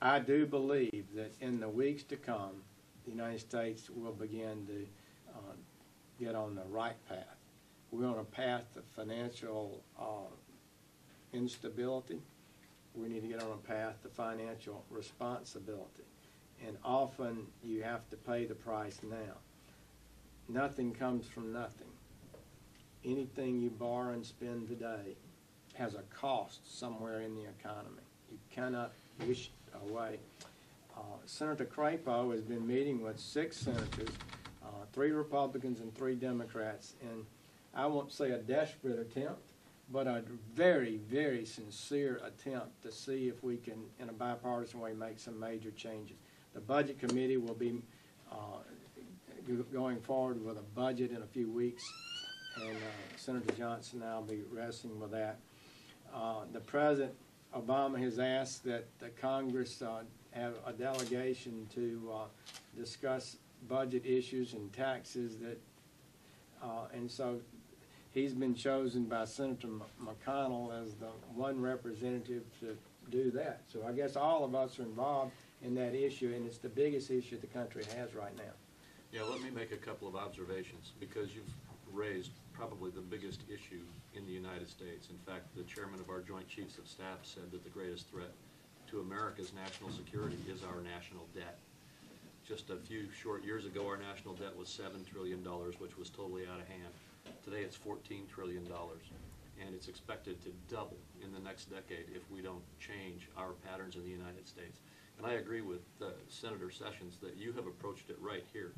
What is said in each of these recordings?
I do believe that in the weeks to come, the United States will begin to get on the right path. We're on a path of financial instability. We need to get on a path to financial responsibility. And often you have to pay the price now. Nothing comes from nothing. Anything you borrow and spend today has a cost somewhere in the economy. You cannot wish it away. Senator Carpo has been meeting with 6 senators, 3 Republicans and 3 Democrats, and I won't say a desperate attempt, but a very, very sincere attempt to see if we can, in a bipartisan way, make some major changes. The Budget Committee will be going forward with a budget in a few weeks, and Senator Johnson and I will be wrestling with that. The President Obama has asked that the Congress have a delegation to discuss budget issues and taxes, and so he's been chosen by Senator McConnell as the one representative to do that. So I guess all of us are involved in that issue, and it's the biggest issue the country has right now. Yeah, let me make a couple of observations, because you've raised probably the biggest issue in the United States. In fact, the chairman of our Joint Chiefs of Staff said that the greatest threat to America's national security is our national debt. Just a few short years ago, our national debt was $7 trillion, which was totally out of hand. Today it's $14 trillion, and it's expected to double in the next decade if we don't change our patterns in the United States. And I agree with Senator Sessions that you have approached it right here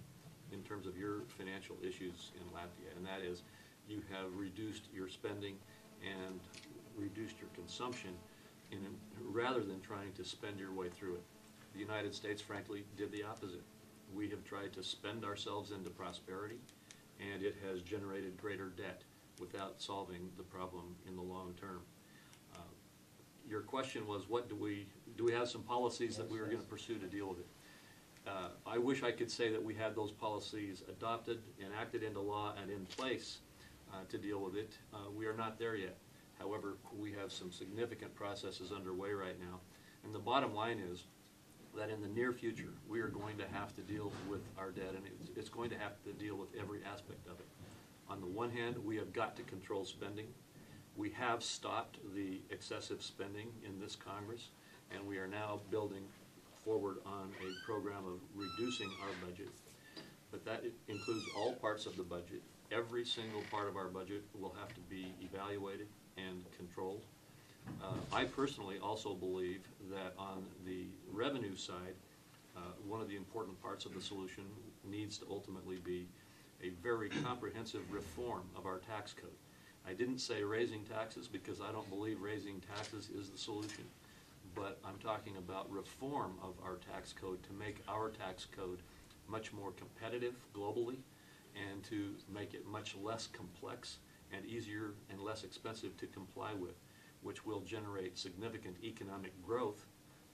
in terms of your financial issues in Latvia, and that is you have reduced your spending and reduced your consumption rather than trying to spend your way through it. The United States, frankly, did the opposite. We have tried to spend ourselves into prosperity, and it has generated greater debt without solving the problem in the long term. Your question was, what do we have some policies that we were going to pursue to deal with it? I wish I could say that we had those policies adopted, enacted into law, and in place to deal with it. We are not there yet. However, we have some significant processes underway right now. And the bottom line is that in the near future, we are going to have to deal with our debt, and it's going to have to deal with every aspect of it. On the one hand, we have got to control spending. We have stopped the excessive spending in this Congress, and we are now building forward on a program of reducing our budget. But that includes all parts of the budget. Every single part of our budget will have to be evaluated and controlled. I personally also believe that on the revenue side, one of the important parts of the solution needs to ultimately be a very comprehensive reform of our tax code. I didn't say raising taxes because I don't believe raising taxes is the solution, but I'm talking about reform of our tax code to make our tax code much more competitive globally and to make it much less complex and easier and less expensive to comply with, which will generate significant economic growth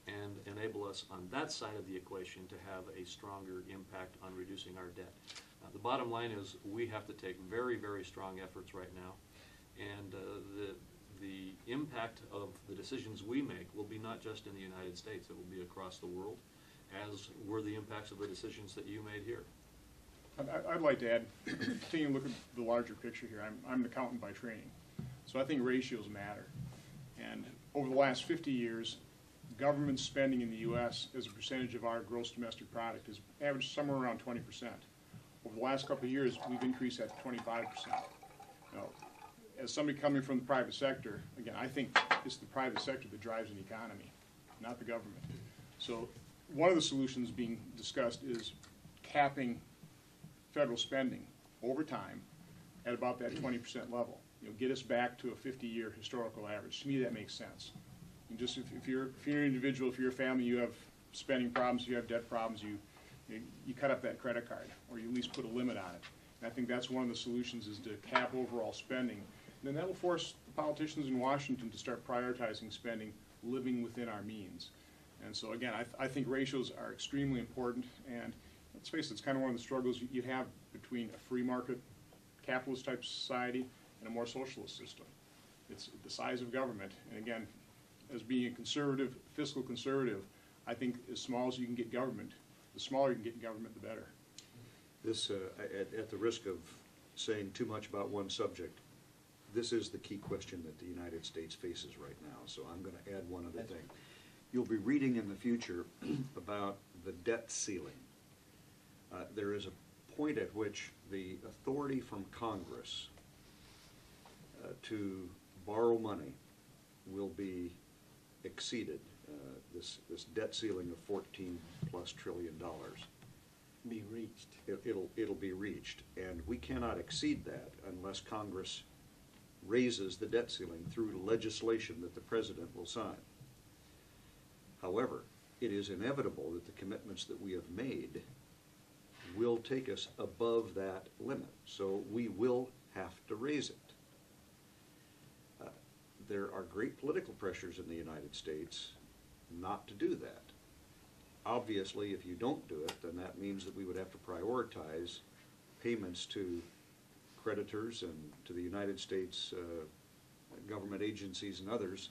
and enable us on that side of the equation to have a stronger impact on reducing our debt. The bottom line is we have to take very, very strong efforts right now, and the impact of the decisions we make will be not just in the United States, it will be across the world, as were the impacts of the decisions that you made here. I'd like to add, taking a look at the larger picture here, I'm an accountant by training, so I think ratios matter. And over the last 50 years, government spending in the U.S. as a percentage of our gross domestic product has averaged somewhere around 20%. Over the last couple of years, we've increased that to 25%. Now, as somebody coming from the private sector, again, I think it's the private sector that drives an economy, not the government. So one of the solutions being discussed is capping federal spending over time at about that 20% level. Get us back to a 50-year historical average. To me, that makes sense. And just if you're an individual, if you're a family, you have spending problems, you have debt problems, you cut up that credit card, or you at least put a limit on it. And I think that's one of the solutions, is to cap overall spending. And then that will force the politicians in Washington to start prioritizing spending, living within our means. And so again, I think ratios are extremely important, and let's face it, it's kind of one of the struggles you have between a free market, capitalist type society and a more socialist system. It's the size of government, and again, as being a conservative, fiscal conservative, I think as small as you can get government, the smaller you can get government, the better. This, at the risk of saying too much about one subject, this is the key question that the United States faces right now, so I'm going to add one other thing. You'll be reading in the future about the debt ceiling. There is a point at which the authority from Congress to borrow money will be exceeded. This debt ceiling of $14+ trillion. Be reached. It'll be reached, and we cannot exceed that unless Congress raises the debt ceiling through legislation that the President will sign. However, it is inevitable that the commitments that we have made will take us above that limit, so we will have to raise it. There are great political pressures in the United States not to do that. Obviously, if you don't do it, then that means that we would have to prioritize payments to creditors and to the United States government agencies and others,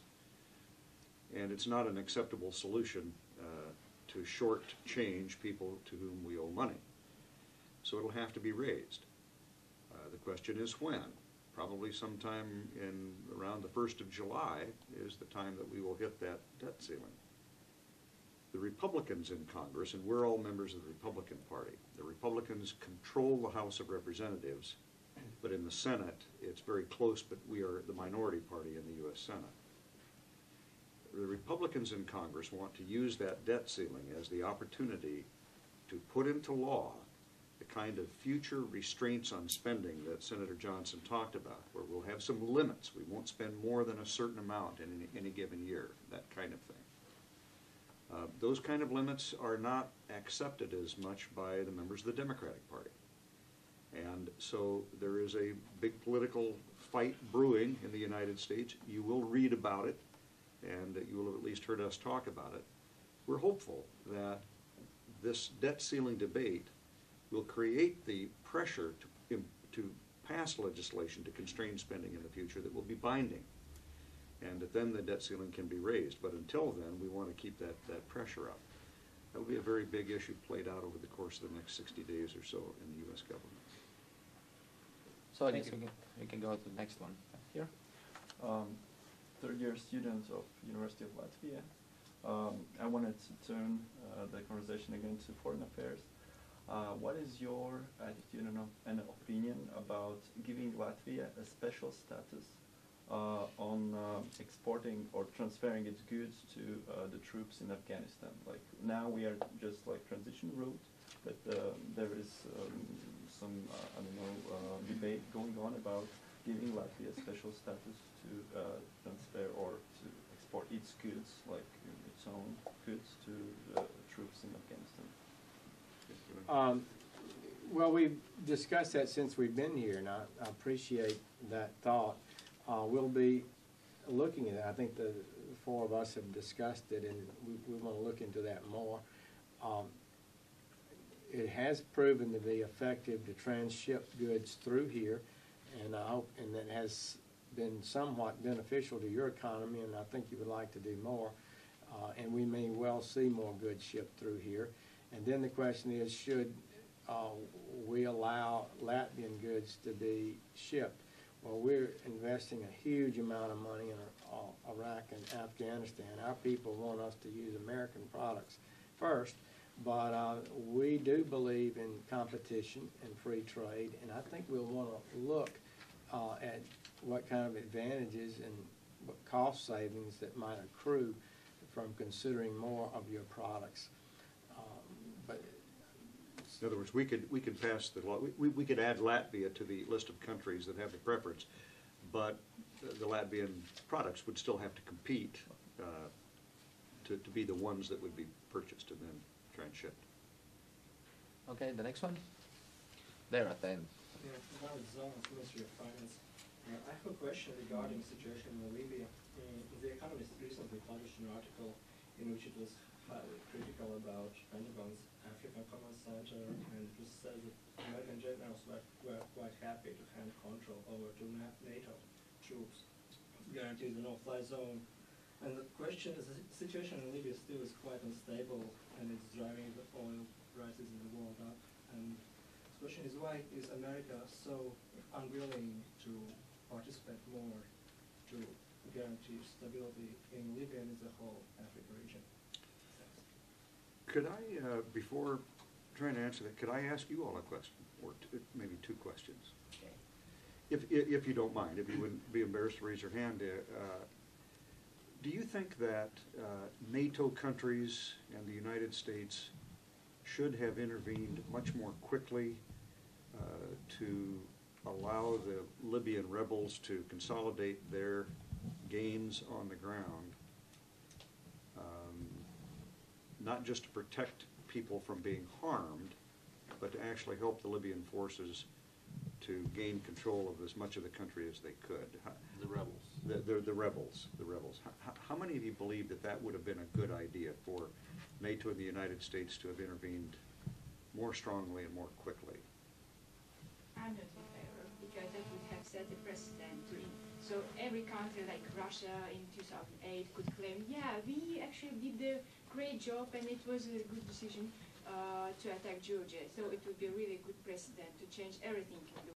and it's not an acceptable solution to shortchange people to whom we owe money. So it'll have to be raised. The question is when. Probably sometime in around the 1st of July is the time that we will hit that debt ceiling. The Republicans in Congress, and we're all members of the Republican Party, the Republicans control the House of Representatives, but in the Senate it's very close, but we are the minority party in the U.S. Senate. The Republicans in Congress want to use that debt ceiling as the opportunity to put into law the kind of future restraints on spending that Senator Johnson talked about, where we'll have some limits. We won't spend more than a certain amount in any given year, that kind of thing. Those kind of limits are not accepted as much by the members of the Democratic Party. And so there is a big political fight brewing in the United States. You will read about it, and you will have at least heard us talk about it. We're hopeful that this debt ceiling debate will create the pressure to pass legislation to constrain spending in the future that will be binding, and that then the debt ceiling can be raised. But until then, we want to keep that pressure up. That will be a very big issue played out over the course of the next 60 days or so in the U.S. government. So I guess we can go to the next one here. Third-year students of University of Latvia. I wanted to turn the conversation again to foreign affairs. What is your attitude and opinion about giving Latvia a special status on exporting or transferring its goods to the troops in Afghanistan? Like now we are just like transition route, but there is some I don't know debate going on about giving Latvia special status to transfer or to export its goods, like its own goods, to the troops in Afghanistan. Well, we've discussed that since we've been here, and I appreciate that thought. We'll be looking at it. I think the four of us have discussed it, and we want to look into that more. It has proven to be effective to transship goods through here, and I hope, and that has been somewhat beneficial to your economy, and I think you would like to do more. And we may well see more goods shipped through here. And then the question is, should we allow Latvian goods to be shipped? Well, we're investing a huge amount of money in Iraq and Afghanistan. Our people want us to use American products first, but we do believe in competition and free trade, and I think we'll want to look at what kind of advantages and what cost savings that might accrue from considering more of your products. In other words, we could pass the law. We could add Latvia to the list of countries that have the preference, but the Latvian products would still have to compete to be the ones that would be purchased and then transshipped. Okay, the next one. There at the end. Yeah, Mohammed Zahn, Ministry of Finance. I have a question regarding the situation in Libya. The Economist recently published an article in which it was highly critical about Pentagon's African Command Center, and it was said that American generals were quite happy to hand control over to NATO troops, guarantees a no-fly zone, And the question is, the situation in Libya still is quite unstable, and it's driving the oil prices in the world up. And the question is, why is America so unwilling to participate more to guarantee stability in Libya and in the whole Africa region? Thanks. Could I, before trying to answer that, could I ask you all a question, or maybe two questions? Okay. If you don't mind, if you wouldn't be embarrassed to raise your hand. Do you think that NATO countries and the United States should have intervened much more quickly to allow the Libyan rebels to consolidate their gains on the ground, not just to protect people from being harmed, but to actually help the Libyan forces to gain control of as much of the country as they could? The rebels. The rebels. How many of you believe that that would have been a good idea for NATO and the United States to have intervened more strongly and more quickly? I'm not in favor, because that would have set a precedent. So every country like Russia in 2008 could claim, yeah, we actually did a great job and it was a good decision to attack Georgia. So it would be a really good precedent to change everything in the